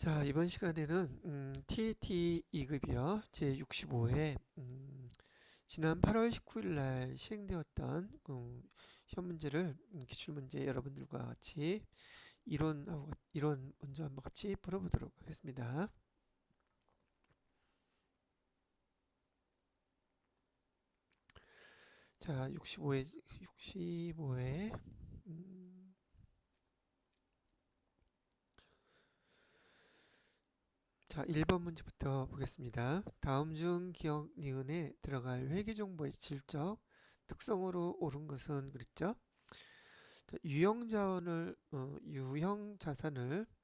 자, 이번 시간에는 TAT 2급이요. 제65회 지난 8월 19일 날 시행되었던 시험 문제를 기출문제 여러분들과 같이 이론 먼저 한번 같이 풀어보도록 하겠습니다. 자, 65회 자, 1번 문제부터 보겠습니다. 다음 중 기억 니은에 들어갈 회계정보의 질적 특성으로 옳은 것은 그랬죠? 자, 유형자산을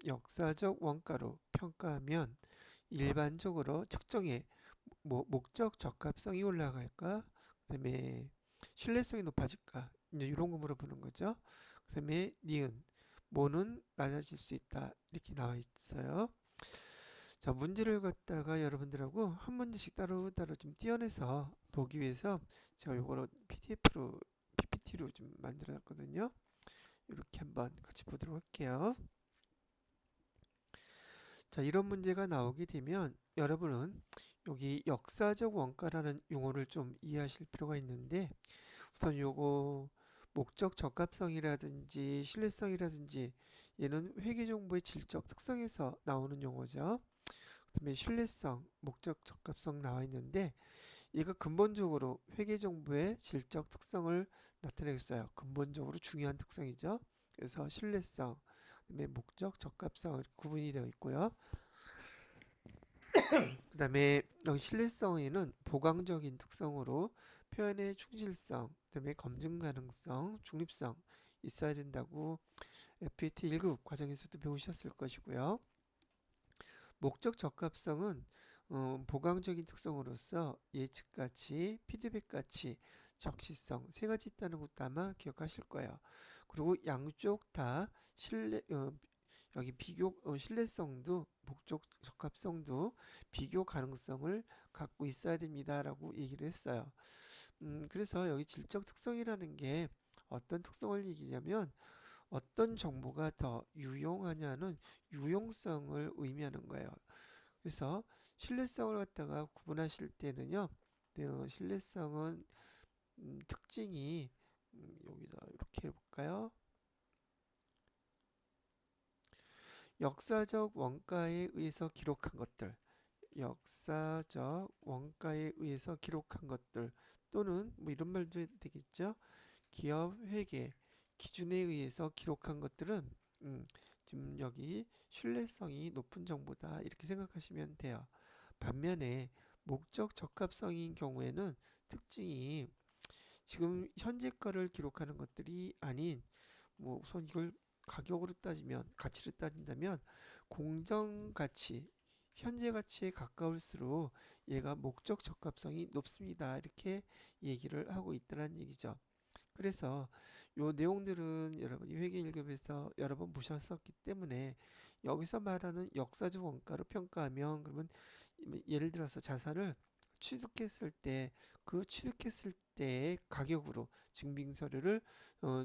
역사적 원가로 평가하면 일반적으로 측정에 목적 적합성이 올라갈까? 그다음에 신뢰성이 높아질까? 이제 이런 거 물어보는 거죠. 그다음에 니은 뭐는 낮아질 수 있다 이렇게 나와 있어요. 자, 문제를 갖다가 여러분들하고 한 문제씩 따로따로 좀 띄어내서 보기 위해서 제가 요거로 PPT로 좀 만들어 놨거든요. 이렇게 한번 같이 보도록 할게요. 자, 이런 문제가 나오게 되면 여러분은 여기 역사적 원가라는 용어를 좀 이해하실 필요가 있는데, 우선 요거 목적 적합성이라든지 신뢰성이라든지 얘는 회계정보의 질적 특성에서 나오는 용어죠. 그다음에 신뢰성, 목적 적합성 나와 있는데 얘가 근본적으로 회계정보의 질적 특성을 나타내겠어요. 근본적으로 중요한 특성이죠. 그래서 신뢰성, 그다음에 목적 적합성 이렇게 구분이 되어 있고요. 그다음에 여기 신뢰성에는 보강적인 특성으로 표현의 충실성, 그다음에 검증 가능성, 중립성 있어야 된다고 FAT 1급 과정에서도 배우셨을 것이고요. 목적 적합성은 보강적인 특성으로서 예측가치, 피드백가치, 적시성 세 가지 있다는 것도 아마 기억하실 거예요. 그리고 양쪽 다 여기 신뢰성도 목적 적합성도 비교 가능성을 갖고 있어야 됩니다라고 얘기를 했어요. 그래서 여기 질적 특성이라는 게 어떤 특성을 얘기냐면 어떤 정보가 더 유용하냐는 유용성을 의미하는 거예요. 그래서 신뢰성을 갖다가 구분하실 때는요, 신뢰성은 특징이 여기다 이렇게 해볼까요? 역사적 원가에 의해서 기록한 것들, 역사적 원가에 의해서 기록한 것들 또는 뭐 이런 말도 되겠죠. 기업 회계 기준에 의해서 기록한 것들은 지금 여기 신뢰성이 높은 정보다 이렇게 생각하시면 돼요. 반면에 목적 적합성인 경우에는 특징이 지금 현재 거를 기록하는 것들이 아닌 뭐 우선 이걸 가격으로 따지면 가치로 따진다면 공정 가치 현재 가치에 가까울수록 얘가 목적 적합성이 높습니다. 이렇게 얘기를 하고 있다는 얘기죠. 그래서 요 내용들은 여러분이 회계 1급에서 여러 번 보셨었기 때문에 여기서 말하는 역사적 원가로 평가하면 그러면 예를 들어서 자산을 취득했을 때 그 취득했을 때의 가격으로 증빙서류를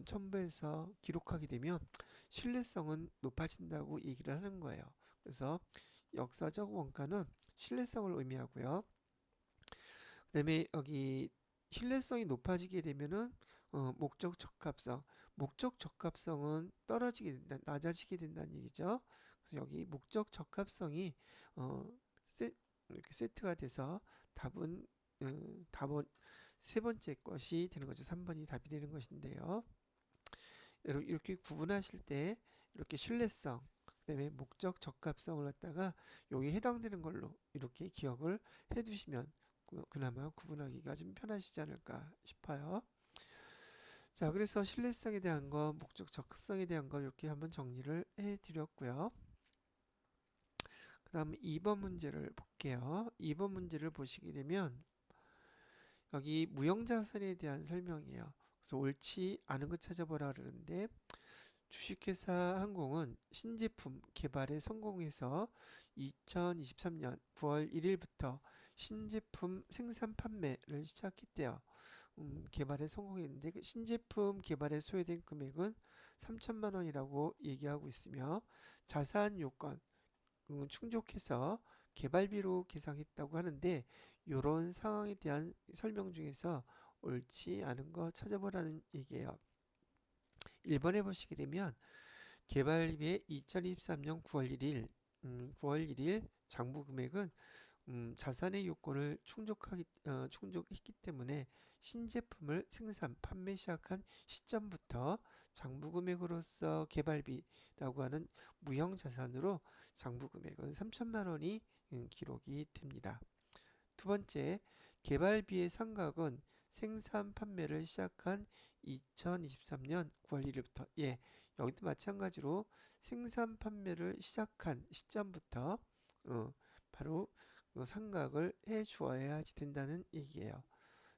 첨부해서 기록하게 되면 신뢰성은 높아진다고 얘기를 하는 거예요. 그래서 역사적 원가는 신뢰성을 의미하고요. 그다음에 여기 신뢰성이 높아지게 되면은 목적 적합성, 목적 적합성은 떨어지게 된다, 낮아지게 된다는 얘기죠. 그래서 여기 목적 적합성이 어, 이렇게 세트가 돼서 답은 세 번째 것이 되는 거죠. 3번이 답이 되는 것인데요. 여러분 이렇게 구분하실 때 이렇게 신뢰성, 그다음에 목적 적합성을 갖다가 여기 해당되는 걸로 이렇게 기억을 해두시면 그나마 구분하기가 좀 편하시지 않을까 싶어요. 자, 그래서 신뢰성에 대한 거, 목적 적합성에 대한 거 이렇게 한번 정리를 해드렸고요. 그 다음 2번 문제를 볼게요. 2번 문제를 보시게 되면 여기 무형자산에 대한 설명이에요. 그래서 옳지 않은 거 찾아보라 그러는데 주식회사 항공은 신제품 개발에 성공해서 2023년 9월 1일부터 신제품 생산 판매를 시작했대요. 개발에 성공했는데 그 신제품 개발에 소요된 금액은 3천만 원이라고 얘기하고 있으며 자산 요건 충족해서 개발비로 계상했다고 하는데 이런 상황에 대한 설명 중에서 옳지 않은 거 찾아보라는 얘기예요. 1번에 보시게 되면 개발비의 2023년 9월 1일 9월 1일 장부 금액은 자산의 요건을 충족했기 때문에 신제품을 생산, 판매 시작한 시점부터 장부금액으로서 개발비라고 하는 무형자산으로 장부금액은 3천만 원이 기록이 됩니다. 두 번째, 개발비의 상각은 생산 판매를 시작한 2023년 9월 1일부터 여기도 마찬가지로 생산 판매를 시작한 시점부터 바로 상각을 해 주어야 된다는 얘기예요.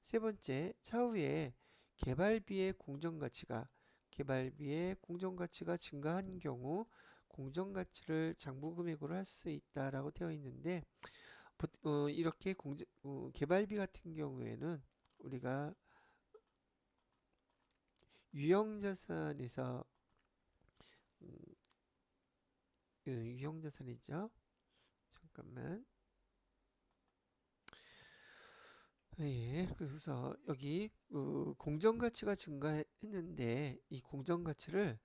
세 번째, 차후에 개발비의 공정가치가 증가한 경우 공정가치를 장부금액으로 할 수 있다라고 되어 있는데 이렇게 개발비 같은 경우에는 우리가 유형자산에서 유형자산이죠. 잠깐만. 그래서 여기 공정가치가 증가했는데 이 공정가치를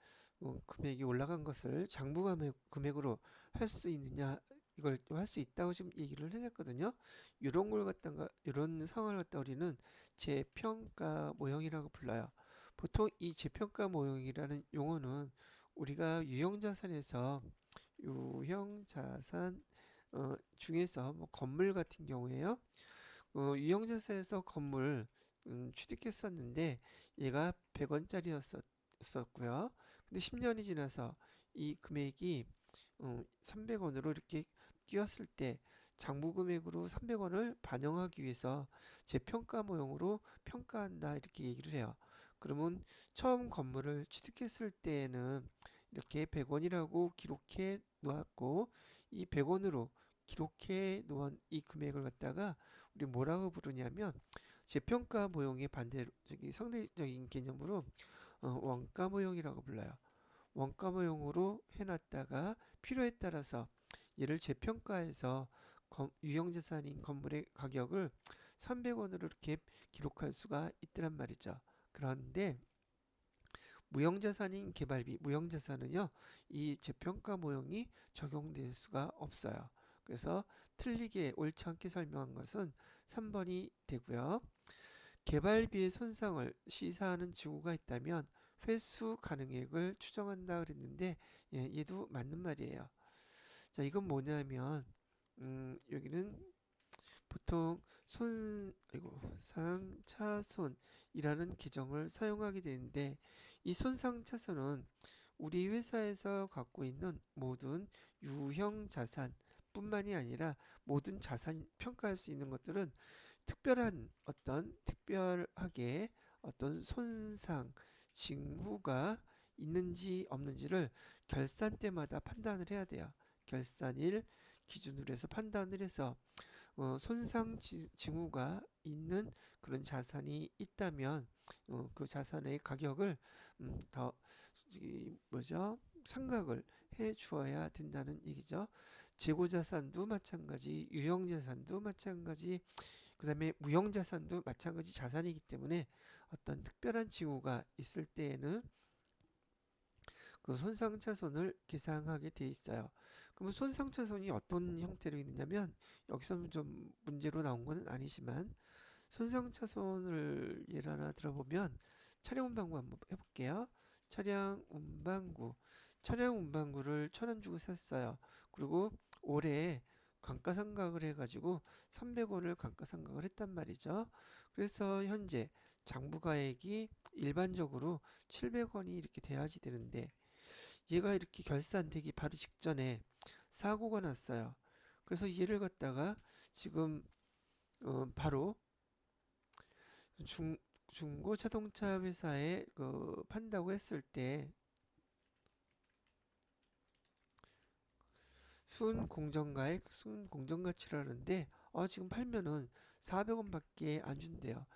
금액이 올라간 것을 장부금액으로 할 수 있느냐 이걸 할 수 있다고 지금 얘기를 해냈거든요. 이런 걸 갖다가 이런 상황을 갖다 우리는 재평가 모형이라고 불러요. 보통 이 재평가 모형이라는 용어는 우리가 유형자산 중에서 뭐 건물 같은 경우에요. 유형자산에서 건물 취득했었는데 얘가 100원짜리였었고요. 근데 10년이 지나서 이 금액이 300원으로 이렇게 끼웠을 때 장부금액으로 300원을 반영하기 위해서 재평가 모형으로 평가한다 이렇게 얘기를 해요. 그러면 처음 건물을 취득했을 때에는 이렇게 100원이라고 기록해 놓았고 이 100원으로 기록해 놓은 이 금액을 갖다가 우리 뭐라고 부르냐면 재평가 모형의 반대로 상대적인 개념으로 원가 모형이라고 불러요. 원가 모형으로 해놨다가 필요에 따라서 얘를 재평가해서 유형자산인 건물의 가격을 300원으로 이렇게 기록할 수가 있더란 말이죠. 그런데 무형자산인 개발비, 무형자산은요, 이 재평가 모형이 적용될 수가 없어요. 그래서 틀리게 옳지 않게 설명한 것은 3번이 되고요. 개발비의 손상을 시사하는 징후가 있다면 회수 가능액을 추정한다 그랬는데 얘도 맞는 말이에요. 자, 이건 뭐냐면 여기는 보통 상차손이라는 규정을 사용하게 되는데 이 손상차손은 우리 회사에서 갖고 있는 모든 유형 자산 뿐만이 아니라 모든 자산 평가할 수 있는 것들은 특별하게 어떤 손상 징후가 있는지 없는지를 결산 때마다 판단을 해야 돼요. 결산일 기준으로 해서 판단을 해서 손상 징후가 있는 그런 자산이 있다면 그 자산의 가격을 더 상각을 해 주어야 된다는 얘기죠. 재고자산도 마찬가지, 유형자산도 마찬가지, 그 다음에 무형자산도 마찬가지 자산이기 때문에 어떤 특별한 징후가 있을 때에는 그 손상차손을 계상하게 돼 있어요. 그러면 손상차손이 어떤 형태로 있느냐면 여기서 좀 문제로 나온 건 아니지만 손상차손을 예를 하나 들어보면 차량 운반구 한번 해볼게요. 차량 운반구를 1,000원 주고 샀어요. 그리고 올해 감가상각을 해가지고 300원을 감가상각을 했단 말이죠. 그래서 현재 장부가액이 일반적으로 700원이 이렇게 돼야지 되는데 얘가 이렇게 결산되기 바로 직전에 사고가 났어요. 그래서 얘를 갖다가 지금 바로 중고 자동차 회사에 판다고 했을 때 순공정가치라는데 지금 팔면은 400원밖에 안 준대요.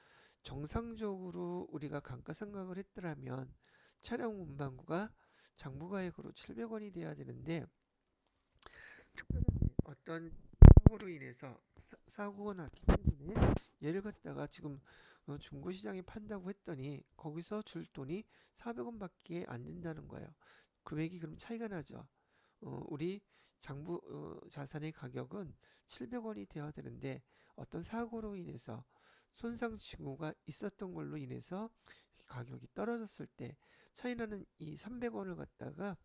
정상적으로 우리가 감가상각을 했더라면 차량 운반구가 장부가액으로 700원이 돼야 되는데 어떤 사고로 인해서 사고가 났기 때문에 얘를 갖다가 지금 중고시장에 판다고 했더니 거기서 줄 돈이 400원밖에 안 된다는 거예요. 금액이 그럼 차이가 나죠. 우리 장부 자산의 가격은 700원이 되어야 되는데 어떤 사고로 인해서 손상 징후가 있었던 걸로 인해서 가격이 떨어졌을 때 차이나는 이 300원을 갖다가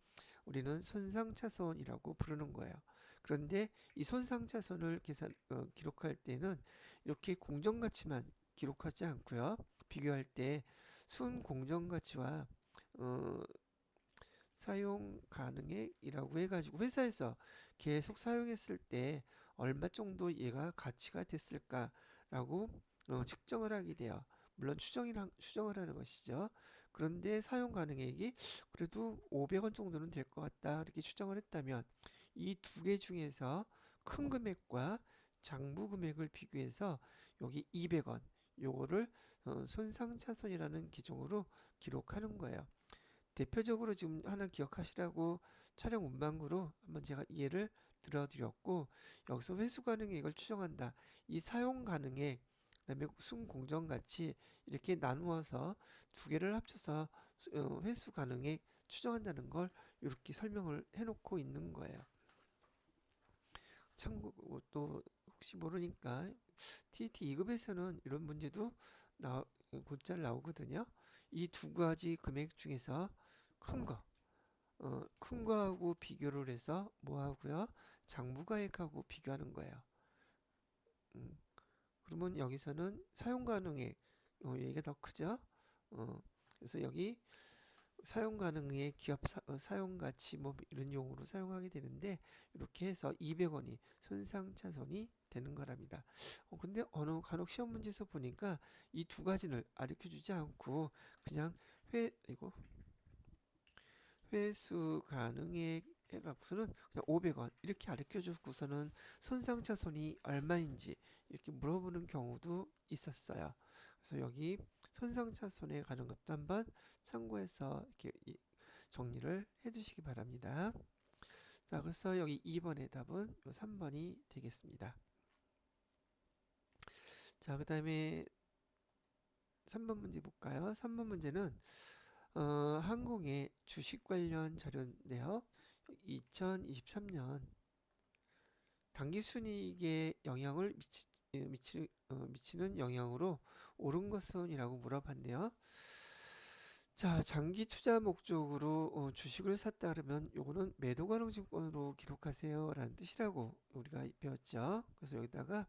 우리는 손상차손이라고 부르는 거예요. 그런데 이 손상차손을 기록할 때는 이렇게 공정가치만 기록하지 않고요. 비교할 때 순공정가치와 어, 사용 가능액이라고 해가지고 회사에서 계속 사용했을 때 얼마 정도 얘가 가치가 됐을까라고 측정을 하게 돼요. 물론 추정을 하는 것이죠. 그런데 사용 가능액이 그래도 500원 정도는 될 것 같다 이렇게 추정을 했다면 이 두 개 중에서 큰 금액과 장부 금액을 비교해서 여기 200원 요거를 손상차손이라는 기종으로 기록하는 거예요. 대표적으로 지금 하나 기억하시라고 촬영 문방구로 한번 제가 이해를 들어드렸고, 여기서 회수 가능액을 추정한다. 이 사용 가능액 그다음에 순공정가치 이렇게 나누어서 두 개를 합쳐서 회수 가능액 추정한다는 걸 이렇게 설명을 해놓고 있는 거예요. 참고로 또 혹시 모르니까 TET 2급에서는 이런 문제도 곧잘 나오거든요. 이 두 가지 금액 중에서 큰 거, 큰 거하고 비교를 해서 뭐 하고요? 장부가액하고 비교하는 거예요. 음, 그러면 여기서는 사용 가능액, 얘가 더 크죠? 그래서 여기 사용 가능액, 사용 가치 뭐 이런 용어로 사용하게 되는데 이렇게 해서 200원이 손상차손이 되는 거랍니다. 근데 어느 간혹 시험 문제에서 보니까 이 두 가지를 가르쳐 주지 않고 그냥 이거 회수 가능액 해갖고서는 그냥 500원 이렇게 가르쳐 주고서는 손상차손이 얼마인지 이렇게 물어보는 경우도 있었어요. 그래서 여기 손상차손에 가는 것도 한번 참고해서 이렇게 정리를 해 두시기 바랍니다. 자, 그래서 여기 2번의 답은 3번이 되겠습니다. 자, 그 다음에 3번 문제 볼까요? 3번 문제는 항공의 주식 관련 자료인데요. 2023년 당기순이익에 영향을 미치는 영향으로 옳은 것은이라고 물어봤네요. 자, 장기 투자 목적으로 주식을 샀다 그러면 요거는 매도 가능 증권으로 기록하세요 라는 뜻이라고 우리가 배웠죠. 그래서 여기다가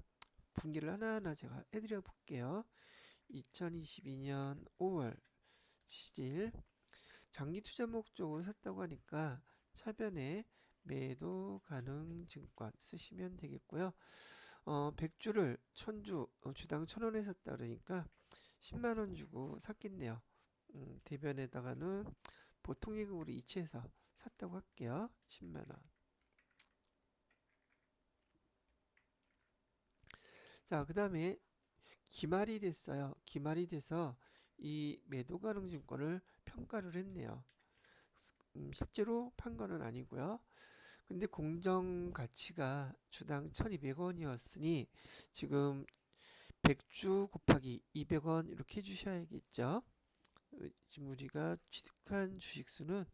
분기를 하나하나 제가 해드려 볼게요. 2022년 5월 7일 장기 투자 목적으로 샀다고 하니까 차변에 매도 가능 증권 쓰시면 되겠고요. 100주를 1000주 주당 1000원에 샀다 그러니까 10만원 주고 샀겠네요. 대변에다가는 보통 예금으로 이체해서 샀다고 할게요. 10만원. 자, 그 다음에 기말이 됐어요. 기말이 돼서 이 매도 가능 증권을 평가를 했네요. 실제로 판 거는 아니고요. 근데 공정 가치가 주당 1200원이었으니 지금 100주 곱하기 200원 이렇게 해주셔야겠죠. 지금 우리가 취득한 주식 수는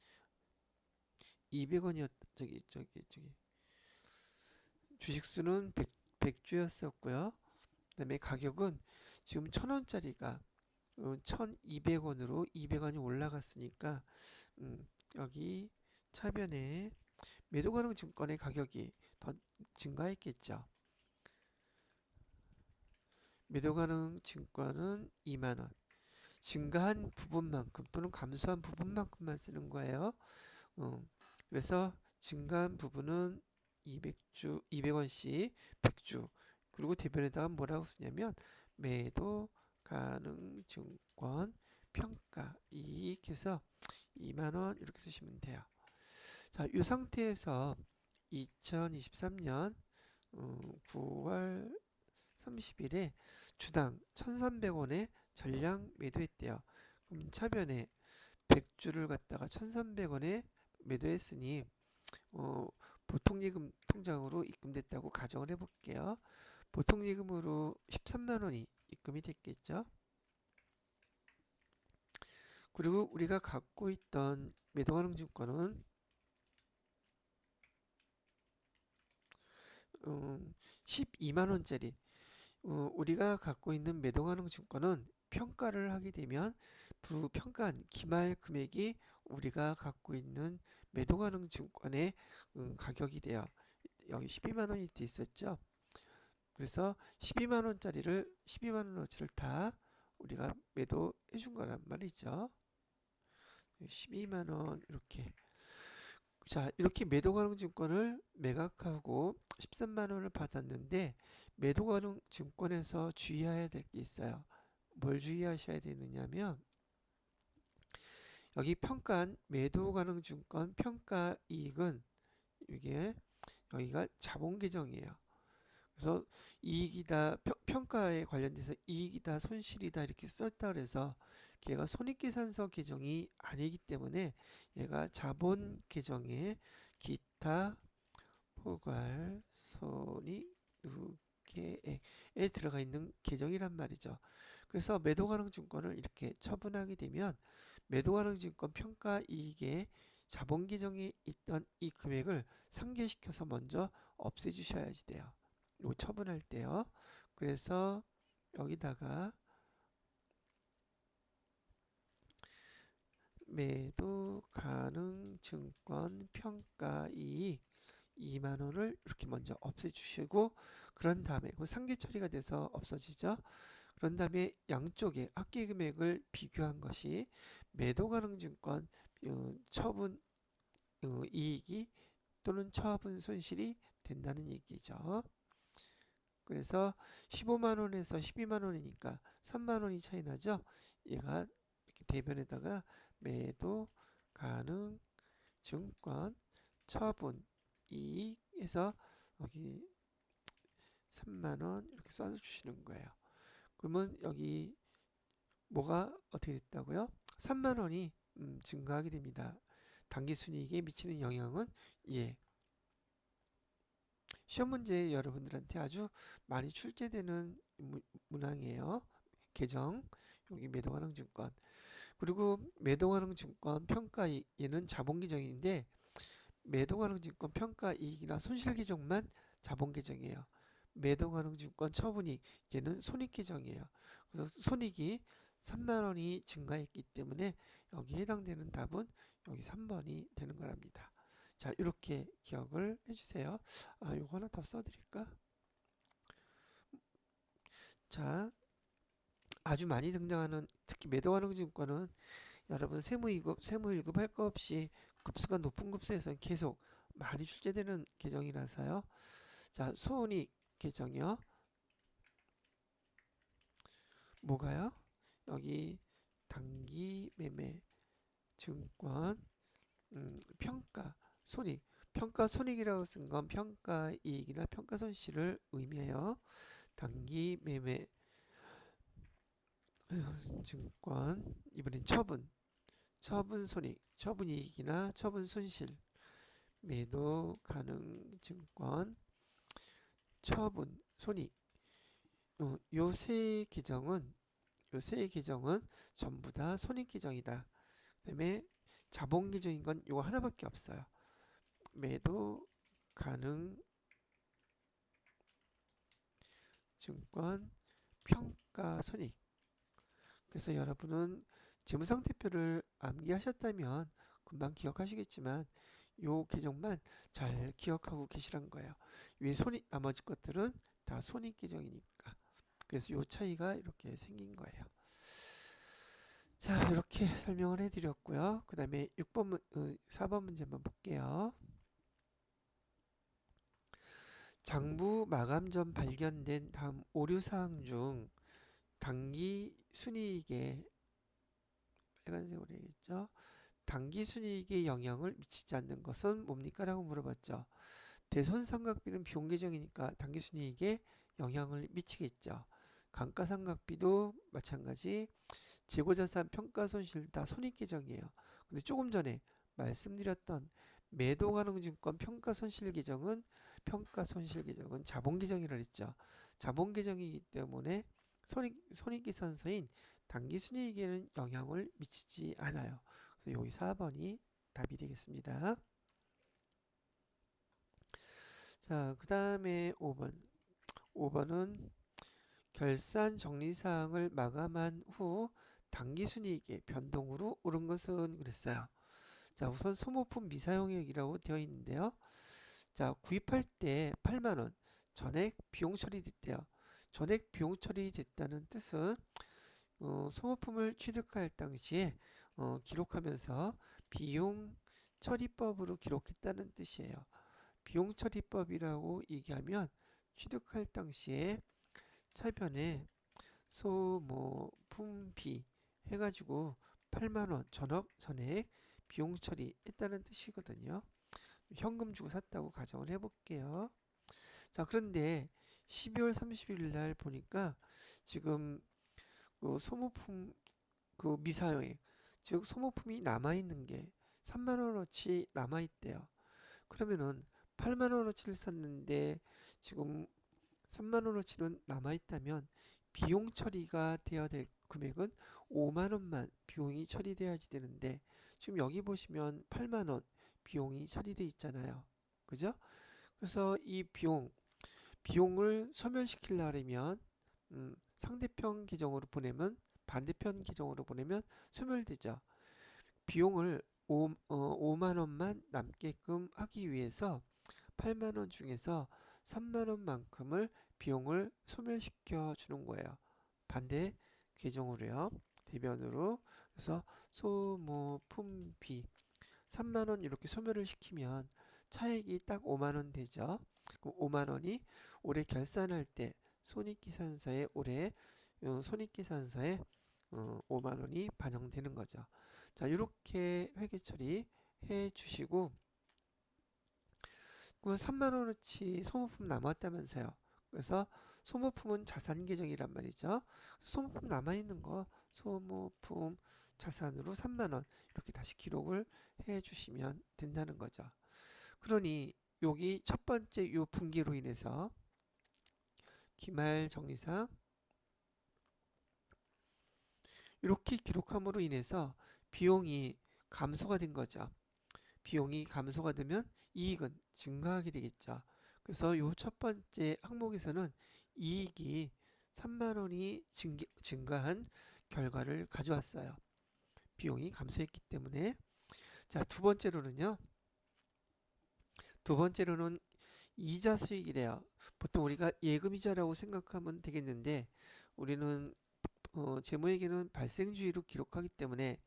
200원이었 저기 주식 수는 100주였었고요. 그다음에 가격은 지금 1000원짜리가 1200원으로 200원이 올라갔으니까 여기 차변에 매도 가능 증권의 가격이 더 증가했겠죠. 매도 가능 증권은 2만원. 증가한 부분만큼 또는 감소한 부분만큼만 쓰는 거예요. 그래서 증가한 부분은 200원씩 100주. 그리고 대변에다가 뭐라고 쓰냐면 매도 가능 증권 평가 이익 해서 2만원 이렇게 쓰시면 돼요. 자, 이 상태에서 2023년 9월 30일에 주당 1300원에 전량 매도했대요. 그럼 차변에 100주를 갖다가 1300원에 매도했으니 보통 예금 통장으로 입금됐다고 가정을 해볼게요. 보통예금으로 13만 원이 입금이 됐겠죠. 그리고 우리가 갖고 있던 매도가능증권은 12만 원짜리, 우리가 갖고 있는 매도가능증권은 평가를 하게 되면 부평가한 기말 금액이 우리가 갖고 있는 매도가능증권의 가격이 돼요. 여기 12만 원이 있었죠. 그래서 12만 원짜리를 12만 원어치를 다 우리가 매도해 준 거란 말이죠. 12만 원 이렇게. 자, 이렇게 매도가능증권을 매각하고 13만 원을 받았는데 매도가능증권에서 주의해야 될 게 있어요. 뭘 주의하셔야 되느냐면 여기 평가한 매도가능증권 평가이익은 이게 여기가 자본계정이에요. 그래서 이익이다, 평가에 관련돼서 이익이다, 손실이다 이렇게 썼다 그래서 얘가 손익계산서 계정이 아니기 때문에 얘가 자본 계정에 기타 포괄 손익 누계에 들어가 있는 계정이란 말이죠. 그래서 매도가능증권을 이렇게 처분하게 되면 매도가능증권 평가이익의 자본 계정에 있던 이 금액을 상쇄시켜서 먼저 없애주셔야지 돼요. 요 처분할 때요. 그래서 여기다가 매도 가능 증권 평가이익 2만 원을 이렇게 먼저 없애주시고 그런 다음에 상계 처리가 돼서 없어지죠. 그런 다음에 양쪽의 합계 금액을 비교한 것이 매도 가능 증권 처분 이익이 또는 처분 손실이 된다는 얘기죠. 그래서 15만 원에서 12만 원이니까 3만 원이 차이 나죠. 얘가 이렇게 대변에다가 매도 가능 증권 처분 이익에서 여기 3만 원 이렇게 써주시는 거예요. 그러면 여기 뭐가 어떻게 됐다고요? 3만 원이 증가하게 됩니다. 당기순이익에 미치는 영향은 예. 시험 문제 여러분들한테 아주 많이 출제되는 문항이에요. 계정 여기 매도가능증권 그리고 매도가능증권 평가이익 얘는 자본계정인데 매도가능증권 평가이익이나 손실계정만 자본계정이에요. 매도가능증권 처분이익 얘는 손익계정이에요. 그래서 손익이 3만 원이 증가했기 때문에 여기에 해당되는 답은 여기 3번이 되는 거랍니다. 자, 이렇게 기억을 해주세요. 아, 요거 하나 더 써드릴까? 자, 아주 많이 등장하는 특히 매도가능증권은 여러분 세무 1급 할 거 없이 급수가 높은 급수에서는 계속 많이 출제되는 계정이라서요. 자, 손익 계정이요. 뭐가요? 여기 단기 매매 증권 평가 손익 평가 손익이라고 쓴 건 평가 이익이나 평가 손실을 의미해요. 단기 매매 증권 이번엔 처분 손익 처분 이익이나 처분 손실 매도 가능 증권 처분 손익 요 세 계정은 전부 다 손익 계정이다. 그다음에 자본 계정인 건 요거 하나밖에 없어요. 매도 가능 증권 평가 손익. 그래서 여러분은 재무상태표를 암기하셨다면 금방 기억하시겠지만 요 계정만 잘 기억하고 계시란 거예요. 왜 손익 나머지 것들은 다 손익 계정이니까. 그래서 요 차이가 이렇게 생긴 거예요. 자, 이렇게 설명을 해드렸고요. 그 다음에 4번 문제 한번 볼게요. 장부 마감 전 발견된 다음 오류사항 중 단기 순이익에 빨간색으로 해야겠죠. 단기 순이익에 영향을 미치지 않는 것은 뭡니까? 라고 물어봤죠. 대손상각비는 비용 계정이니까 단기 순이익에 영향을 미치겠죠. 감가상각비도 마찬가지. 재고자산 평가손실 다 손익 계정이에요. 근데 조금 전에 말씀드렸던 매도가능증권 평가손실계정은 자본계정이라 했죠. 자본계정이기 때문에 손익계산서인 당기순이익에는 영향을 미치지 않아요. 그래서 여기 4번이 답이 되겠습니다. 자, 그 다음에 5번. 5번은 결산 정리사항을 마감한 후 당기순이익의 변동으로 오른 것은 그랬어요. 자, 우선 소모품 미사용액이라고 되어 있는데요. 자, 구입할 때 8만원 전액 비용 처리됐대요. 전액 비용 처리됐다는 뜻은 소모품을 취득할 당시에 기록하면서 비용 처리법으로 기록했다는 뜻이에요. 비용 처리법이라고 얘기하면 취득할 당시에 차변에 소모품비 해가지고 8만원 전액 비용 처리했다는 뜻이거든요. 현금 주고 샀다고 가정을 해볼게요. 자, 그런데 12월 30일 날 보니까 지금 그 소모품 그 미사용액, 즉 소모품이 남아있는 게 3만원어치 남아있대요. 그러면은 8만원어치를 샀는데 지금 3만원어치는 남아있다면 비용 처리가 되어야 될 금액은 5만원만 비용이 처리돼야지 되는데 지금 여기 보시면 8만원 비용이 처리돼 있잖아요. 그죠? 그래서 이 비용을 소멸시키려면 상대편 계정으로 보내면 반대편 계정으로 보내면 소멸되죠. 비용을 5만원만 남게끔 하기 위해서 8만원 중에서 3만원만큼을 비용을 소멸시켜 주는 거예요. 반대 계정으로요. 대변으로. 그래서 소모품비 3만원 이렇게 소멸을 시키면 차액이 딱 5만원 되죠. 그럼 5만원이 올해 결산할 때 손익계산서에 올해 손익계산서에 5만원이 반영되는 거죠. 자, 이렇게 회계 처리해 주시고 3만원어치 소모품 남았다면서요. 그래서 소모품은 자산 계정이란 말이죠. 소모품 남아있는 거 소모품 자산으로 3만원 이렇게 다시 기록을 해 주시면 된다는 거죠. 그러니 여기 첫 번째 요 분기로 인해서 기말 정리상 이렇게 기록함으로 인해서 비용이 감소가 된 거죠. 비용이 감소가 되면 이익은 증가하게 되겠죠. 그래서 요 첫 번째 항목에서는 이익이 3만원이 증가한 결과를 가져왔어요. 비용이 감소했기 때문에. 자, 두 번째로는 이자 수익이래요. 보통 우리가 예금이자라고 생각하면 되겠는데 우리는 재무회계는 발생주의로 기록하기 때문에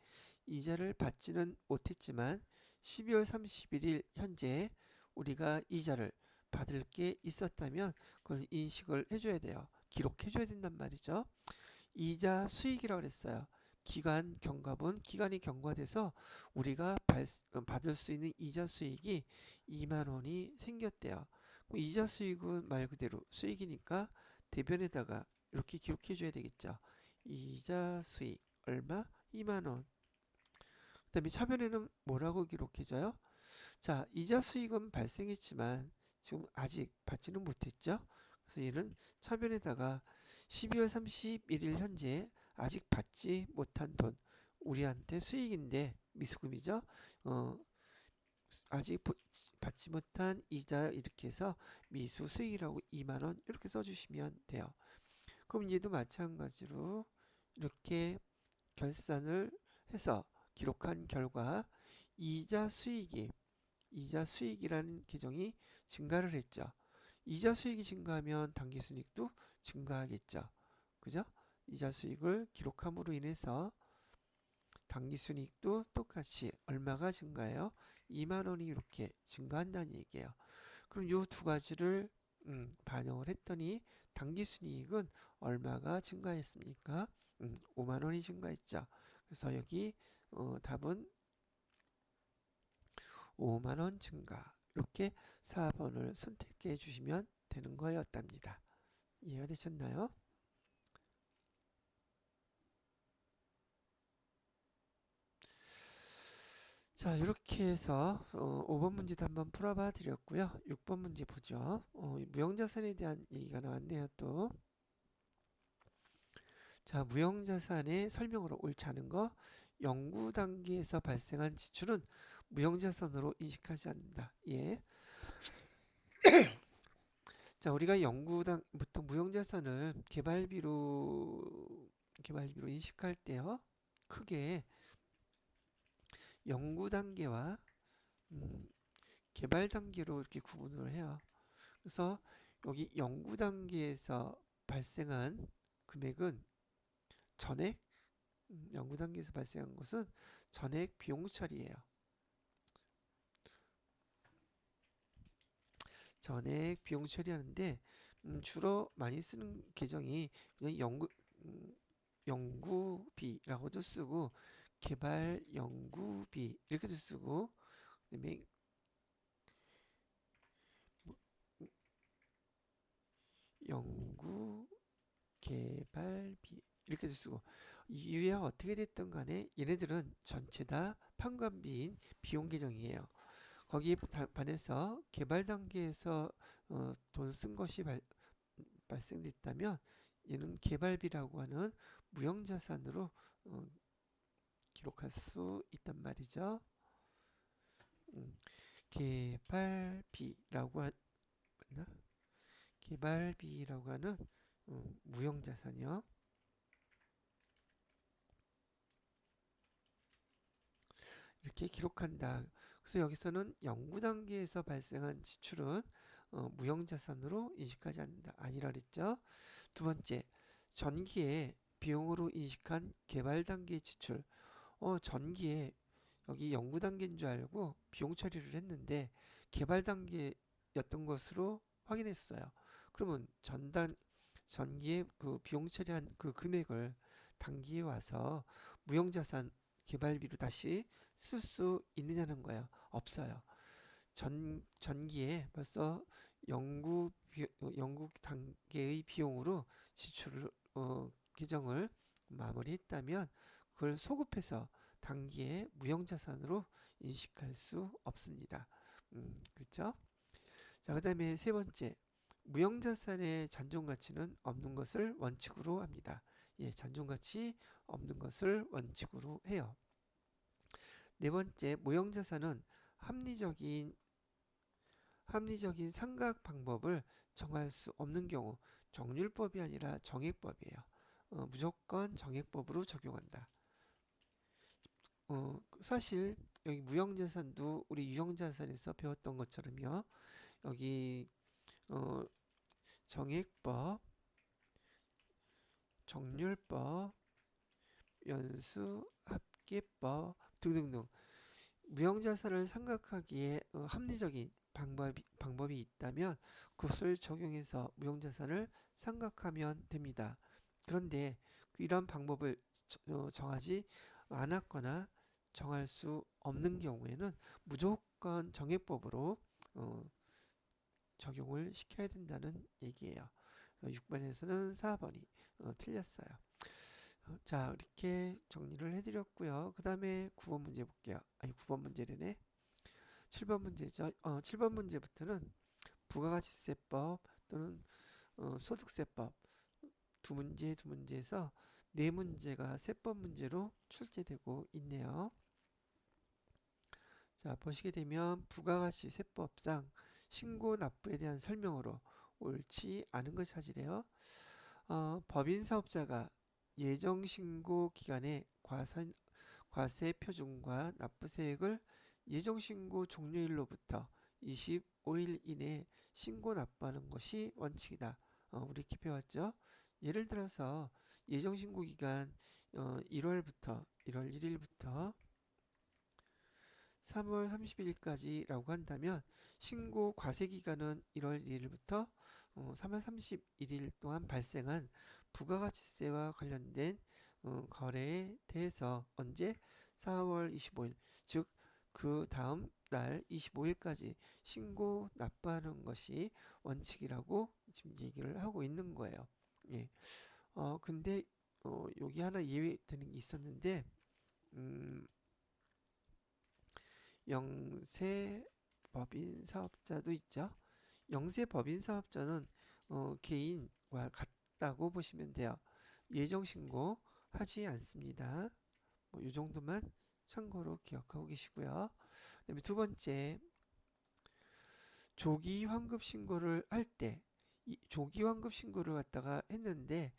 이자를 받지는 못했지만 12월 31일 현재 우리가 이자를 받을 게 있었다면 그걸 인식을 해줘야 돼요. 기록해줘야 된단 말이죠. 이자 수익이라고 그랬어요. 기간이 경과돼서 우리가 받을 수 있는 이자 수익이 2만원이 생겼대요. 이자 수익은 말 그대로 수익이니까 대변에다가 이렇게 기록해줘야 되겠죠. 이자 수익 얼마? 2만원. 그 다음에 차변에는 뭐라고 기록해져요? 자, 이자 수익은 발생했지만 지금 아직 받지는 못했죠. 그래서 얘는 차변에다가 12월 31일 현재 아직 받지 못한 돈, 우리한테 수익인데 미수금이죠. 아직 받지 못한 이자 이렇게 해서 미수 수익이라고 2만원 이렇게 써주시면 돼요. 그럼 얘도 마찬가지로 이렇게 결산을 해서 기록한 결과 이자 수익이라는 계정이 증가를 했죠. 이자 수익이 증가하면 당기순이익도 증가하겠죠. 그죠? 이자 수익을 기록함으로 인해서 당기순이익도 똑같이 얼마가 증가해요? 2만원이 이렇게 증가한다는 얘기예요. 그럼 이 두 가지를 반영을 했더니 당기순이익은 얼마가 증가했습니까? 5만원이 증가했죠. 그래서 여기 답은 5만원 증가. 이렇게 4번을 선택해 주시면 되는 거였답니다. 이해가 되셨나요? 자, 이렇게 해서 5번 문제도 한번 풀어봐 드렸고요. 6번 문제 보죠. 무형자산에 대한 얘기가 나왔네요, 또. 자, 무형자산의 설명으로 옳지 않은 거. 연구 단계에서 발생한 지출은 무형자산으로 인식하지 않는다. 예. 자, 우리가 보통 무형자산을 개발비로 인식할 때요. 크게 연구 단계와 개발 단계로 이렇게 구분을 해요. 그래서 여기 연구 단계에서 발생한 금액은 전액, 연구 단계에서 발생한 것은 전액 비용 처리예요. 전액 비용 처리하는데 주로 많이 쓰는 계정이 그냥 연구비라고도 쓰고 개발 연구비 이렇게도 쓰고 그다음에 연구 개발비 이렇게도 쓰고 이유야 어떻게 됐든 간에 얘네들은 전체 다 판관비인 비용 계정이에요. 거기에 반해서 개발 단계에서 돈 쓴 것이 발생됐다면 얘는 개발비라고 하는 무형자산으로 기록할 수 있단 말이죠. 개발비라고 맞나? 개발비라고 하는 무형자산이요. 이렇게 기록한다. 그래서 여기서는 연구 단계에서 발생한 지출은 무형자산으로 인식하지 않는다. 아니라 그랬죠. 두 번째, 전기에 비용으로 인식한 개발 단계 지출. 전기에 여기 연구 단계인 줄 알고 비용 처리를 했는데 개발 단계였던 것으로 확인했어요. 그러면 전기에 그 비용 처리한 그 금액을 단기에 와서 무형자산 개발비로 다시 쓸 수 있느냐는 거예요. 없어요. 전기에 벌써 연구 단계의 비용으로 지출을 계정을 마무리했다면 그걸 소급해서 단기에 무형자산으로 인식할 수 없습니다. 그렇죠? 자, 그 다음에 세 번째, 무형자산의 잔존가치는 없는 것을 원칙으로 합니다. 예, 잔존가치 없는 것을 원칙으로 해요. 네 번째, 무형자산은 합리적인 상각 방법을 정할 수 없는 경우 정률법이 아니라 정액법이에요. 무조건 정액법으로 적용한다. 사실 여기 무형자산도 우리 유형자산에서 배웠던 것처럼요. 여기 정액법, 정률법, 연수, 합계법 등등등 무형자산을 생각하기에 합리적인 방법이 있다면 그것을 적용해서 무형자산을 생각하면 됩니다. 그런데 이런 방법을 정하지 않았거나 정할 수 없는 경우에는 무조건 정액법으로 적용을 시켜야 된다는 얘기예요. 6번에서는 4번이 틀렸어요. 자, 이렇게 정리를 해드렸고요. 그 다음에 9번 문제 볼게요. 아니, 9번 문제래네. 7번 문제죠. 7번 문제부터는 부가가치세법 또는 소득세법 두 문제에서 네 문제가 세법 문제로 출제되고 있네요. 자, 보시게 되면 부가가치세법상 신고 납부에 대한 설명으로 옳지 않은 걸 찾으래요. 법인 사업자가 예정 신고 기간에 과세 표준과 납부세액을 예정 신고 종료일로부터 25일 이내에 신고 납부하는 것이 원칙이다. 우리 이렇게 배웠죠. 예를 들어서 예정 신고 기간 1월 1일부터 3월 30일까지라고 한다면 신고 과세 기간은 1월 1일부터 3월 31일 동안 발생한 부가가치세와 관련된 거래에 대해서 언제 4월 25일 즉 그 다음 날 25일까지 신고 납부하는 것이 원칙이라고 지금 얘기를 하고 있는 거예요. 예. 근데 여기 하나 예외되는 게 있었는데 영세법인 사업자도 있죠. 영세법인 사업자는 개인과 같다고 보시면 돼요. 예정신고 하지 않습니다. 이 정도만 참고로 기억하고 계시고요. 그다음에 두 번째, 조기 환급 신고를 할 때, 조기 환급 신고를 갖다가 했는데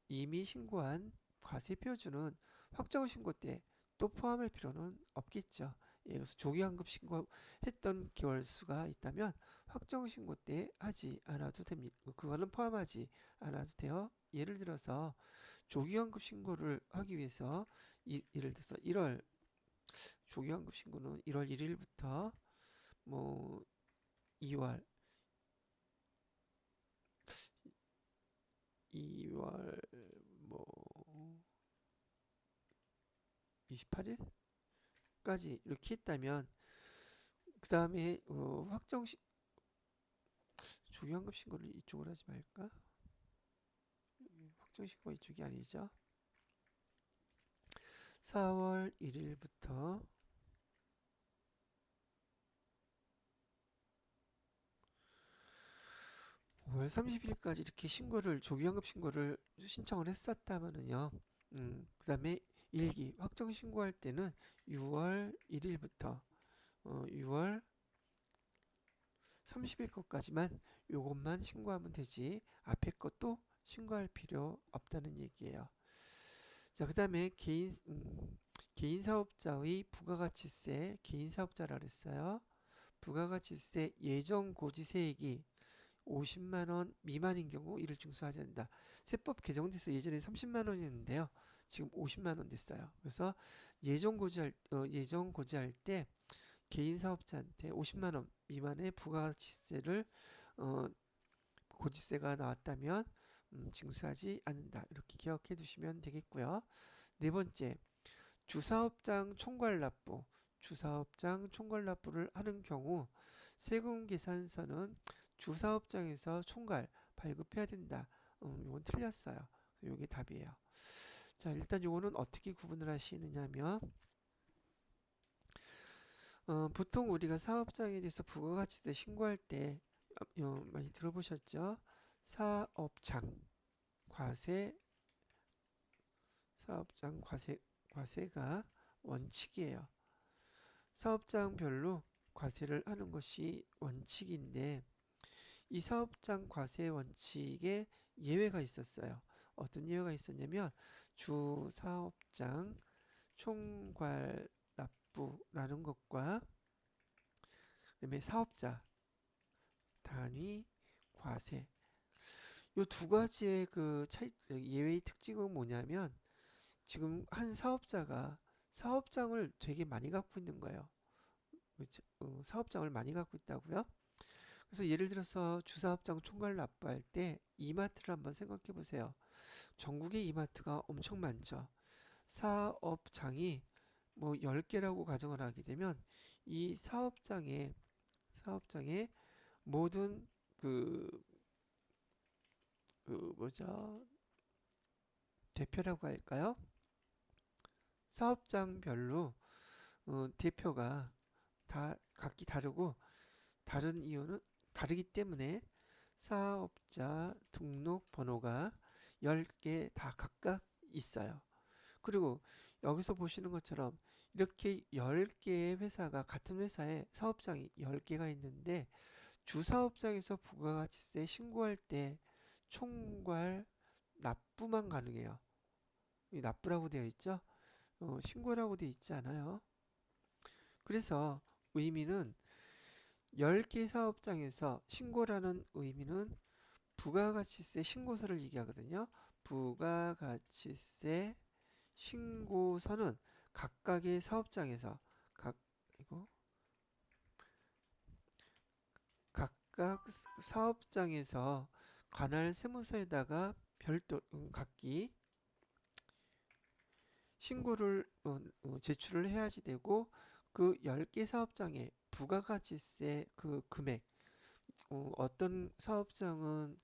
이미 신고한 과세 표준은 확정 신고 때 또 포함할 필요는 없겠죠. 예, 그래서 조기 환급 신고했던 개월수가 있다면 확정 신고 때 하지 않아도 됩니다. 그거는 포함하지 않아도 돼요. 예를 들어서 조기 환급 신고를 하기 위해서 예를 들어서 1월 조기 환급 신고는 1월 1일부터 뭐 2월 2월 뭐 28일까지 이렇게 했다면 그 다음에 조기환급 신고를 이쪽으로 하지 말까? 확정 신고 이쪽이 아니죠. 4월 1일부터 5월 30일까지 이렇게 조기환급 신고를 신청을 했었다면은요. 그 다음에 일기 확정 신고할 때는 6월 1일부터 6월 30일 것까지만 요것만 신고하면 되지 앞에 것도 신고할 필요 없다는 얘기예요. 자, 그 다음에 개인 사업자의 부가가치세, 개인 사업자라 그랬어요. 부가가치세 예정 고지세액이 50만 원 미만인 경우 이를 징수하지 않는다. 세법 개정돼서 예전에 30만 원이었는데요. 지금 50만 원 됐어요. 그래서 예정 고지할 때 개인 사업자한테 50만 원 미만의 부가가치세를 고지세가 나왔다면 징수하지 않는다. 이렇게 기억해 두시면 되겠고요. 네 번째, 주사업장 총괄납부. 주사업장 총괄납부를 하는 경우 세금 계산서는 주사업장에서 총괄 발급해야 된다. 이건 틀렸어요. 이게 답이에요. 자, 일단 요거는 어떻게 구분을 하시느냐면 보통 우리가 사업장에 대해서 부가가치세 신고할 때 많이 들어보셨죠? 사업장 과세, 사업장 과세가 원칙이에요. 사업장별로 과세를 하는 것이 원칙인데 이 사업장 과세 원칙에 예외가 있었어요. 어떤 예외가 있었냐면 주사업장 총괄 납부라는 것과 그다음에 사업자 단위 과세 이 두 가지의 그 예외의 특징은 뭐냐면 지금 한 사업자가 사업장을 되게 많이 갖고 있는 거예요. 그렇죠? 사업장을 많이 갖고 있다고요? 그래서 예를 들어서 주사업장 총괄 납부할 때 이마트를 한번 생각해 보세요. 전국에 이마트가 엄청 많죠. 사업장이 뭐 10개라고 가정을 하게 되면 이 사업장에 모든 뭐죠? 대표라고 할까요? 사업장별로 대표가 다 각기 다르고 다른 이유는 다르기 때문에 사업자 등록번호가 10개 다 각각 있어요. 그리고 여기서 보시는 것처럼 이렇게 10개의 회사가 같은 회사에 사업장이 10개가 있는데 주사업장에서 부가가치세 신고할 때 총괄 납부만 가능해요. 납부라고 되어 있죠? 신고라고 되어 있지 않아요. 그래서 의미는 10개 사업장에서 신고라는 의미는 부가가치세 신고서를 얘기하거든요. 부가가치세 신고서는 각각의 사업장에서 각각 사업장에서 관할 세무서에다가 별도 각기 신고를 제출을 해야지 되고 그 10개 사업장의 부가가치세 그 금액 어떤 사업장은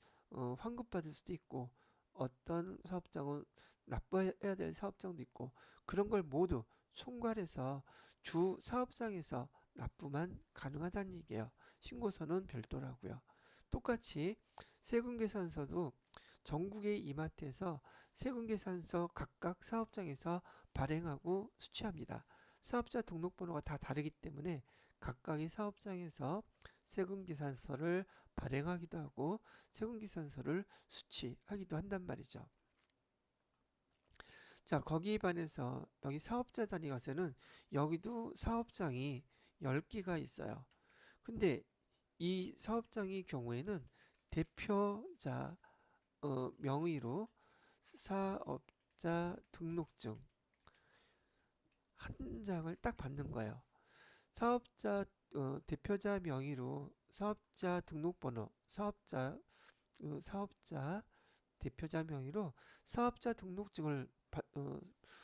환급받을 수도 있고 어떤 사업장은 납부해야 될 사업장도 있고 그런 걸 모두 총괄해서 주 사업장에서 납부만 가능하다는 얘기예요. 신고서는 별도라고요. 똑같이 세금계산서도 전국의 이마트에서 세금계산서 각각 사업장에서 발행하고 수취합니다. 사업자 등록번호가 다 다르기 때문에 각각의 사업장에서 세금계산서를 발행하기도 하고 세금계산서를 수취하기도 한단 말이죠. 자, 거기에 반해서 여기 사업자 단위 과세는 여기도 사업장이 10개가 있어요. 근데 이 사업장의 경우에는 대표자 명의로 사업자 등록증 한 장을 딱 받는 거예요. 사업자 대표자 명의로 사업자 등록번호, 사업자 대표자 명의로 사업자 등록증을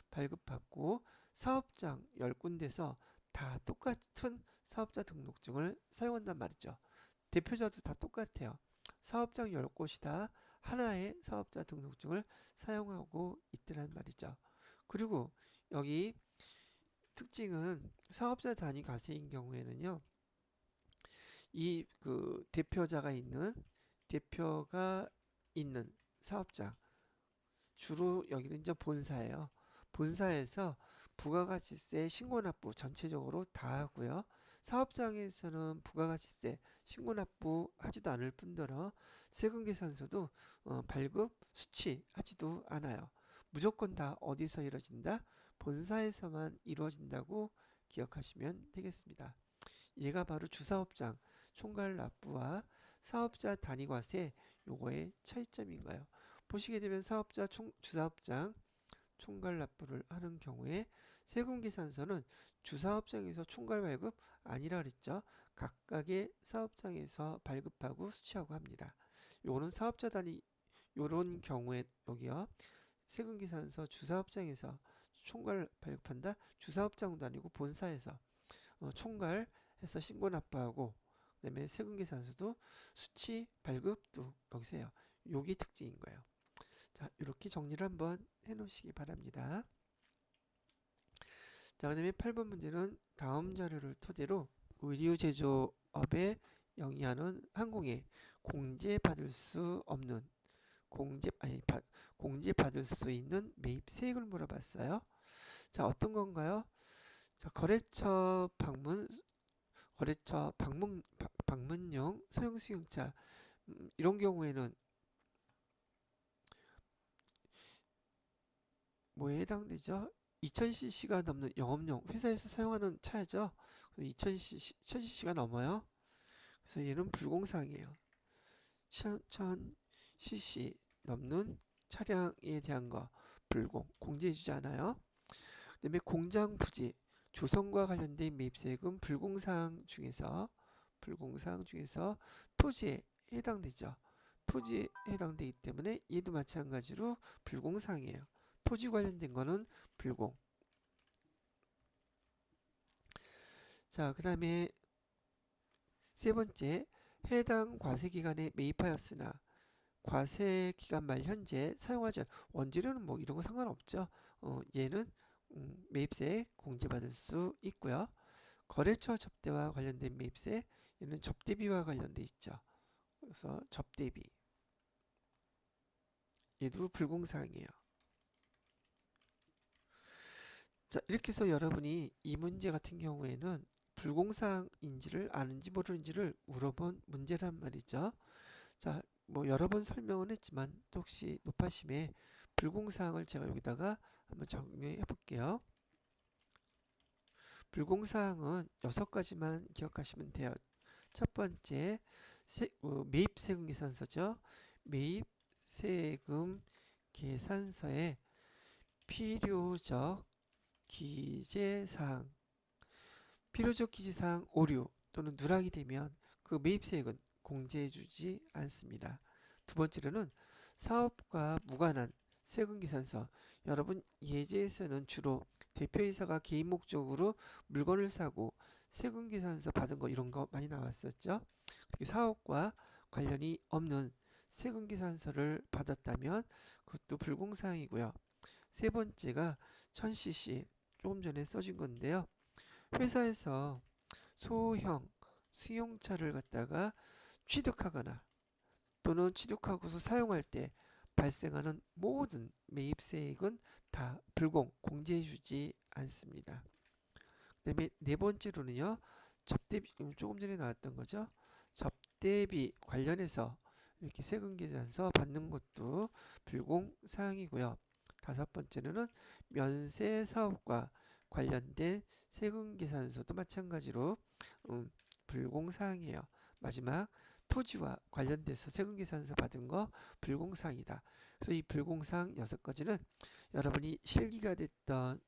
발급받고 사업장 10군데서 다 똑같은 사업자 등록증을 사용한단 말이죠. 대표자도 다 똑같아요. 사업장 10곳이 다 하나의 사업자 등록증을 사용하고 있더란 말이죠. 그리고 여기 특징은 사업자 단위 과세인 경우에는요. 이 대표가 있는 사업장 주로 여기는 이제 본사예요. 본사에서 부가가치세 신고납부 전체적으로 다 하고요. 사업장에서는 부가가치세 신고납부 하지도 않을 뿐더러 세금계산서도 발급 수취하지도 않아요. 무조건 다 어디서 이루어진다? 본사에서만 이루어진다고 기억하시면 되겠습니다. 얘가 바로 주사업장 총괄납부와 사업자 단위과세 요거의 차이점인 거예요. 보시게 되면 주사업장 총괄납부를 하는 경우에 세금계산서는 주사업장에서 총괄 발급 아니라 그랬죠. 각각의 사업장에서 발급하고 수취하고 합니다. 요거는 사업자 단위 요런 경우에 여기요. 세금계산서 주사업장에서 총괄 발급한다. 주사업장도 아니고 본사에서 총괄해서 신고 납부하고 그다음에 세금계산서도 수취 발급도 여기서 해요. 요게 특징인 거예요. 자, 이렇게 정리를 한번 해놓으시기 바랍니다. 자, 그 다음에 8번 문제는 다음 자료를 토대로 의류제조업에 영위하는 항공에 공제받을 수 없는 공제받을 수 있는 매입세액을 물어봤어요. 자, 어떤 건가요? 자, 방문용 소형 수용차 이런 경우에는 뭐에 해당되죠? 2000cc가 넘는 영업용 회사에서 사용하는 차죠. 2000cc가 넘어요. 그래서 얘는 불공사항이에요. 1000cc 넘는 차량에 대한 거 공제해주지 않아요. 그 다음에 공장 부지 조성과 관련된 매입세액은 불공사항 중에서 토지에 해당되죠. 토지에 해당되기 때문에 얘도 마찬가지로 불공사항이에요. 토지 관련된 거는 불공. 자, 그 다음에 세 번째, 해당 과세기간에 매입하였으나 과세기간 말 현재 사용하지 않은 원재료는 뭐 이런 거 상관없죠. 얘는 매입세 공제받을 수 있고요. 거래처 접대와 관련된 매입세 얘는 접대비와 관련돼 있죠. 그래서 접대비 얘도 불공사항이에요. 자, 이렇게 해서 여러분이 이 문제 같은 경우에는 불공사항인지를 아는지 모르는지를 물어본 문제란 말이죠. 자, 뭐 여러 번 설명은 했지만 또 혹시 높아심에 불공사항을 제가 여기다가 한번 정리해 볼게요. 불공사항은 6가지만 기억하시면 돼요. 첫 번째, 매입세금 계산서죠. 매입세금 계산서에 필요적 기재사항 오류 또는 누락이 되면 그 매입세액은 공제해주지 않습니다. 두 번째로는 사업과 무관한 세금계산서. 여러분 예제에서는 주로 대표이사가 개인 목적으로 물건을 사고 세금계산서 받은 거 이런 거 많이 나왔었죠. 사업과 관련이 없는 세금계산서를 받았다면 그것도 불공사항이고요. 세 번째가 1000cc 조금 전에 써준 건데요. 회사에서 소형 승용차를 갖다가 취득하거나 또는 취득하고서 사용할 때 발생하는 모든 매입세액은 다 불공 공제해주지 않습니다. 그다음에 네 번째로는요, 접대비, 조금 전에 나왔던 거죠. 접대비 관련해서 이렇게 세금계산서 받는 것도 불공사항이고요. 다섯 번째로는 면세사업과 관련된 세금계산서도 마찬가지로 불공사항이에요. 마지막 토지와 관련돼서 세금계산서 받은 거 불공사항이다. 그래서 이 불공사항 6가지는 여러분이 실기가 됐던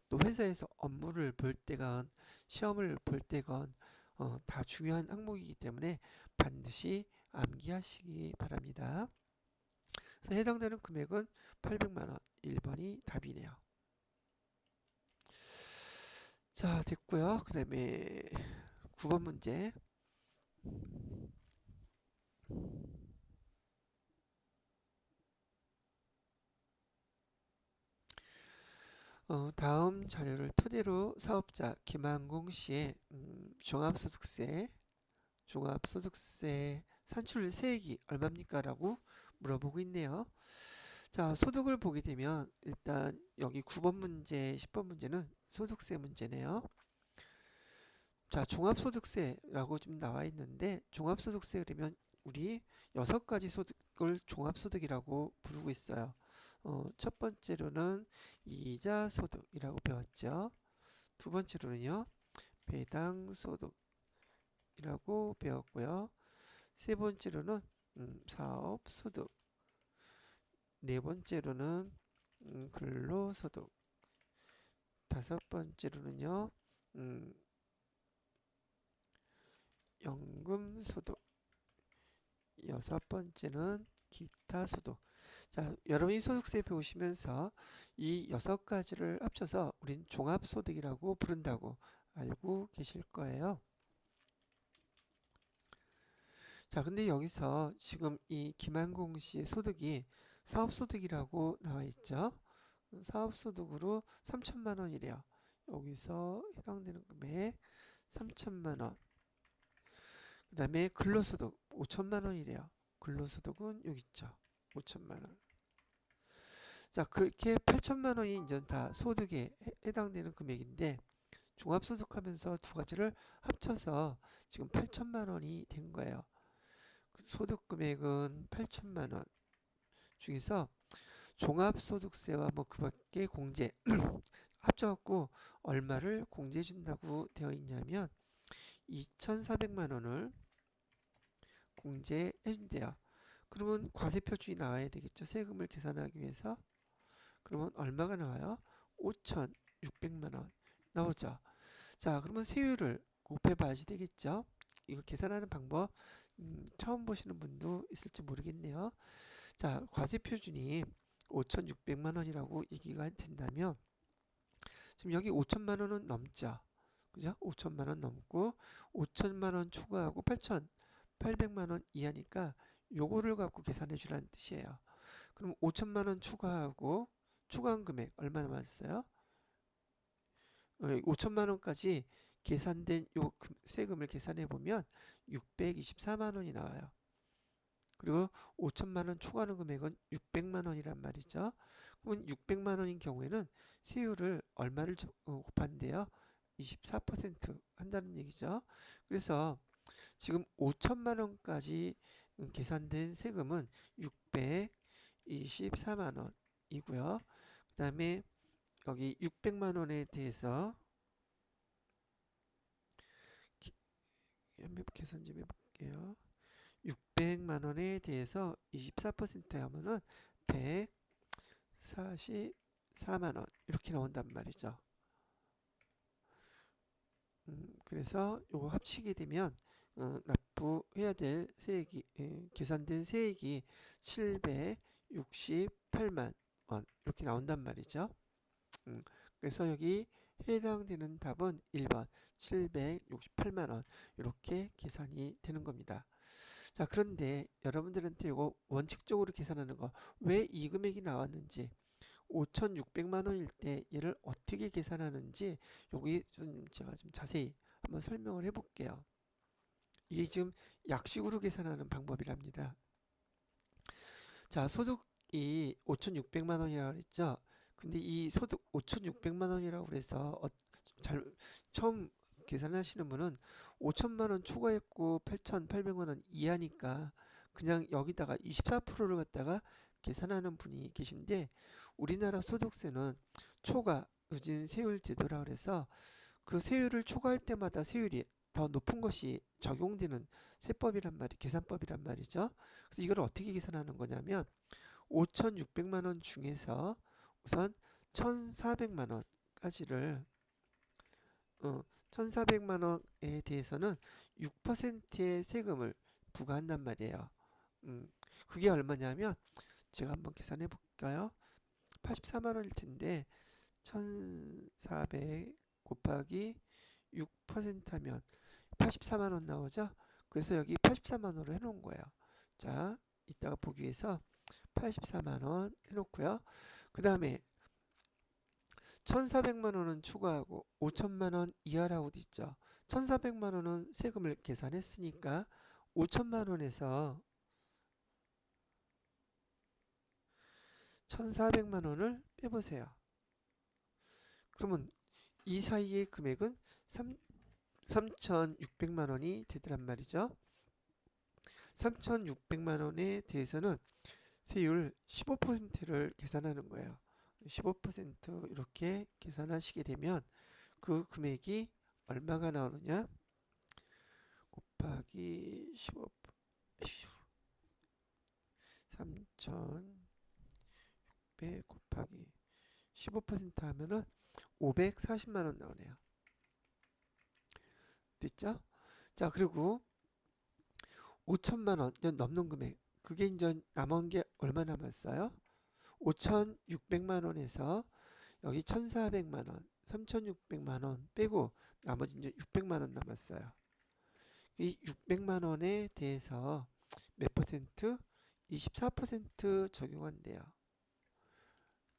또 회사에서 업무를 볼 때건 시험을 볼 때건 다 중요한 항목이기 때문에 반드시 암기하시기 바랍니다. 그래서 해당되는 금액은 800만원 1번이 답이네요. 자, 됐고요. 그 다음에 9번 문제. 다음 자료를 토대로 사업자 김한공 씨의 종합소득세 산출 세액이 얼마입니까? 라고 물어보고 있네요. 자, 소득을 보게 되면 일단 여기 9번 문제, 10번 문제는 소득세 문제네요. 자, 종합소득세라고 좀 나와 있는데 종합소득세 그러면 우리 6가지 소득을 종합소득이라고 부르고 있어요. 첫 번째로는 이자소득이라고 배웠죠. 두 번째로는요, 배당소득이라고 배웠고요. 세 번째로는 사업소득, 네 번째로는 근로소득, 다섯 번째로는요, 연금소득, 여섯 번째는 기타소득. 자, 여러분이 소득세 배우시면서 이 6가지를 합쳐서 우린 종합소득이라고 부른다고 알고 계실 거예요. 자, 근데 여기서 지금 이 김한공 씨의 소득이 사업소득이라고 나와 있죠. 사업소득으로 3천만 원이래요. 여기서 해당되는 금액 3천만 원. 그 다음에 근로소득 5천만 원이래요. 근로소득은 여기 있죠. 5천만 원. 자, 그렇게 8천만 원이 이제 다 소득에 해당되는 금액인데 종합소득하면서 두 가지를 합쳐서 지금 8천만 원이 된 거예요. 소득 금액은 8천만 원 중에서 종합소득세와 뭐 그밖에 공제 합쳐갖고 얼마를 공제해 준다고 되어 있냐면 2,400만 원을 공제해 준대요. 그러면 과세표준이 나와야 되겠죠. 세금을 계산하기 위해서. 그러면 얼마가 나와요? 5,600만 원 나오죠. 자, 그러면 세율을 곱해 봐야지 되겠죠. 이거 계산하는 방법 처음 보시는 분도 있을지 모르겠네요. 자, 과세표준이 5,600만 원이라고 얘기가 된다면 지금 여기 5천만 원은 넘죠. 그죠? 5천만 원 넘고 5천만 원 초과하고 8,800만 원 이하니까 요거를 갖고 계산해 주라는 뜻이에요. 그럼 5천만 원 초과하고 초과한 금액 얼마나 맞았어요? 5천만 원까지 계산된 요 세금을 계산해 보면 624만 원이 나와요. 그리고 5천만 원 초과하는 금액은 600만 원이란 말이죠. 그러면 600만 원인 경우에는 세율을 얼마를 곱한대요? 24% 한다는 얘기죠. 그래서 지금 5천만 원까지 계산된 세금은 624만 원이고요. 그 다음에 여기 600만 원에 대해서 계산 좀 해볼게요. 600만 원에 대해서 24% 하면은 144만 원 이렇게 나온단 말이죠. 그래서 요거 합치게 되면 납부해야 될 세액이 계산된 세액이 768만 원 이렇게 나온단 말이죠. 그래서 여기 해당되는 답은 1번 768만 원 이렇게 계산이 되는 겁니다. 자, 그런데 여러분들한테 이거 원칙적으로 계산하는 거 왜 이 금액이 나왔는지 5,600만 원일 때 얘를 어떻게 계산하는지 여기 좀 제가 좀 자세히 한번 설명을 해볼게요. 이게 지금 약식으로 계산하는 방법이랍니다. 자, 소득이 5,600만 원이라고 그랬죠. 근데 이 소득 5,600만 원이라고 그래서 처음 계산하시는 분은 5천만 원 초과했고 8,800만 원 이하니까 그냥 여기다가 24%를 갖다가 계산하는 분이 계신데, 우리나라 소득세는 초과 누진 세율 제도라 그래서 그 세율을 초과할 때마다 세율이 더 높은 것이 적용되는 세법이란 계산법이란 말이죠. 그래서 이걸 어떻게 계산하는 거냐면 5,600만 원 중에서 우선 1,400만 원까지를 1,400만 원에 대해서는 6%의 세금을 부과한단 말이에요. 그게 얼마냐면 제가 한번 계산해 볼까요? 84만 원일 텐데 1,400 곱하기 6% 하면 84만 원 나오죠? 그래서 여기 84만 원으로 해놓은 거예요. 자, 이따가 보기 위해서 84만 원 해놓고요. 그 다음에 1,400만 원은 초과하고 5천만 원 이하라고 돼 있죠. 1,400만 원은 세금을 계산했으니까 5천만 원에서 1,400만 원을 빼보세요. 그러면 이 사이의 금액은 3,600만 원이 되더란 말이죠. 3,600만 원에 대해서는 세율 15%를 계산하는 거예요. 15% 이렇게 계산하시게 되면 그 금액이 얼마가 나오느냐? 곱하기 15, 3,600 곱하기 15% 하면은 540만 원 나오네요. 됐죠? 자, 그리고 5천만 원 넘는 금액, 그게 이제 남은 게 얼마 남았어요? 5,600만 원에서 여기 1,400만 원, 3,600만 원 빼고 나머지 이제 600만 원 남았어요. 이 600만 원에 대해서 몇 퍼센트? 24% 적용한대요.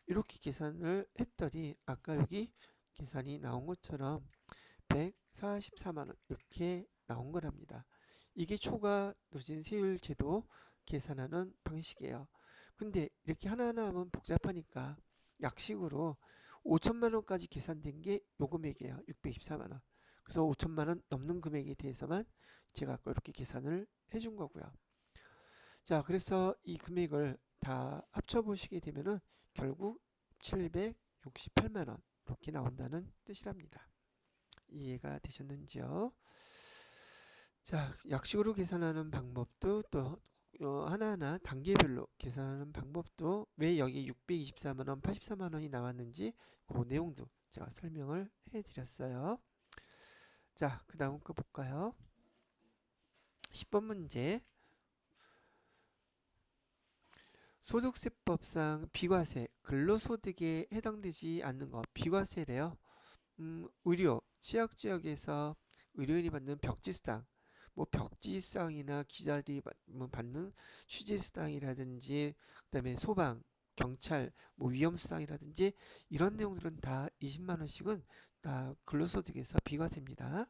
이렇게 계산을 했더니 아까 여기 계산이 나온 것처럼 144만 원 이렇게 나온 거랍니다. 이게 초과 누진세율 제도 계산하는 방식이에요. 근데 이렇게 하나하나 하면 복잡하니까 약식으로 5천만 원까지 계산된 게 요 금액이에요. 624만 원. 그래서 5천만 원 넘는 금액에 대해서만 제가 이렇게 계산을 해준 거고요. 자, 그래서 이 금액을 다 합쳐보시게 되면은 결국 768만 원 이렇게 나온다는 뜻이랍니다. 이해가 되셨는지요? 자, 약식으로 계산하는 방법도 또 하나하나 단계별로 계산하는 방법도 왜 여기 624만 원, 84만 원이 나왔는지 그 내용도 제가 설명을 해드렸어요. 자, 그 다음 거 볼까요? 10번 문제. 소득세법상 비과세, 근로소득에 해당되지 않는 거, 비과세래요. 의료, 취약지역에서 의료인이 받는 벽지수당, 뭐 벽지수당이나 기자들이 받는 취재수당이라든지, 그다음에 소방, 경찰, 뭐 위험수당이라든지 이런 내용들은 다 20만 원씩은 다 근로소득에서 비과세입니다.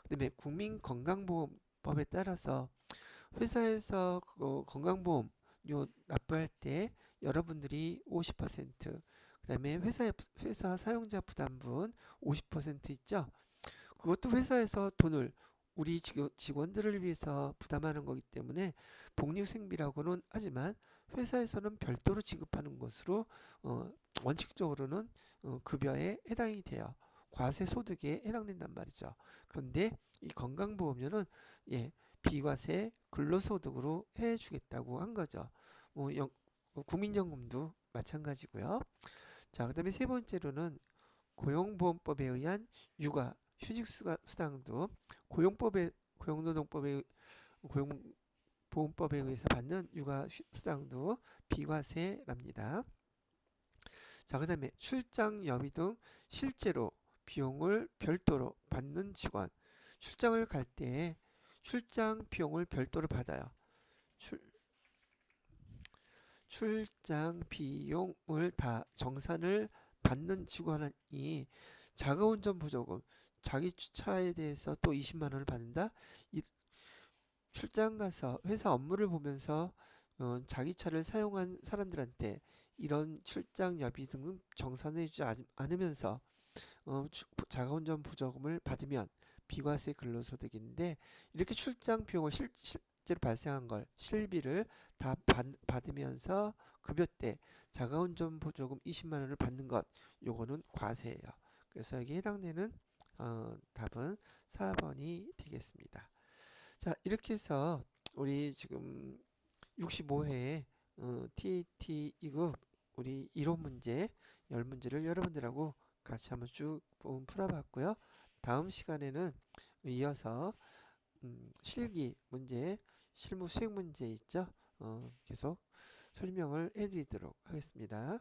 그다음에 국민건강보험법에 따라서 회사에서 그거 건강보험 요 납부할 때 여러분들이 50%, 그다음에 회사 사용자 부담분 50% 있죠. 그것도 회사에서 돈을 우리 직원들을 위해서 부담하는 거기 때문에 복리후생비라고는 하지만 회사에서는 별도로 지급하는 것으로 원칙적으로는 급여에 해당이 돼요. 과세 소득에 해당된단 말이죠. 그런데 이 건강보험료는 비과세 근로소득으로 해주겠다고 한 거죠. 국민연금도 마찬가지고요. 자, 그 다음에 세 번째로는 고용보험법에 의한 육아 휴직수당도 고용노동법에 고용보험법에 의해서 받는 육아 수당도 비과세랍니다. 자, 그 다음에 출장 여비 등 실제로 비용을 별도로 받는 직원, 출장을 갈 때 출장 비용을 별도로 받아요. 출장 비용을 다 정산을 받는 직원이 자가운전 보조금 자기 차에 대해서 또 20만 원을 받는다. 이, 출장 가서 회사 업무를 보면서 자기 차를 사용한 사람들한테 이런 출장료비 등은 정산해주지 않으면서 자가운전 보조금을 받으면 비과세 근로소득인데, 이렇게 출장 비용을 실제로 발생한 걸 실비를 다 받으면서 급여 때 자가운전 보조금 20만 원을 받는 것, 요거는 과세예요. 그래서 여기 해당되는 답은 4번이 되겠습니다. 자, 이렇게 해서 우리 지금 65회 TAT 2급 우리 이론 문제 10문제를 여러분들하고 같이 한번 쭉 풀어봤고요. 다음 시간에는 이어서 실기 문제, 실무 수행 문제 있죠? 계속 설명을 해드리도록 하겠습니다.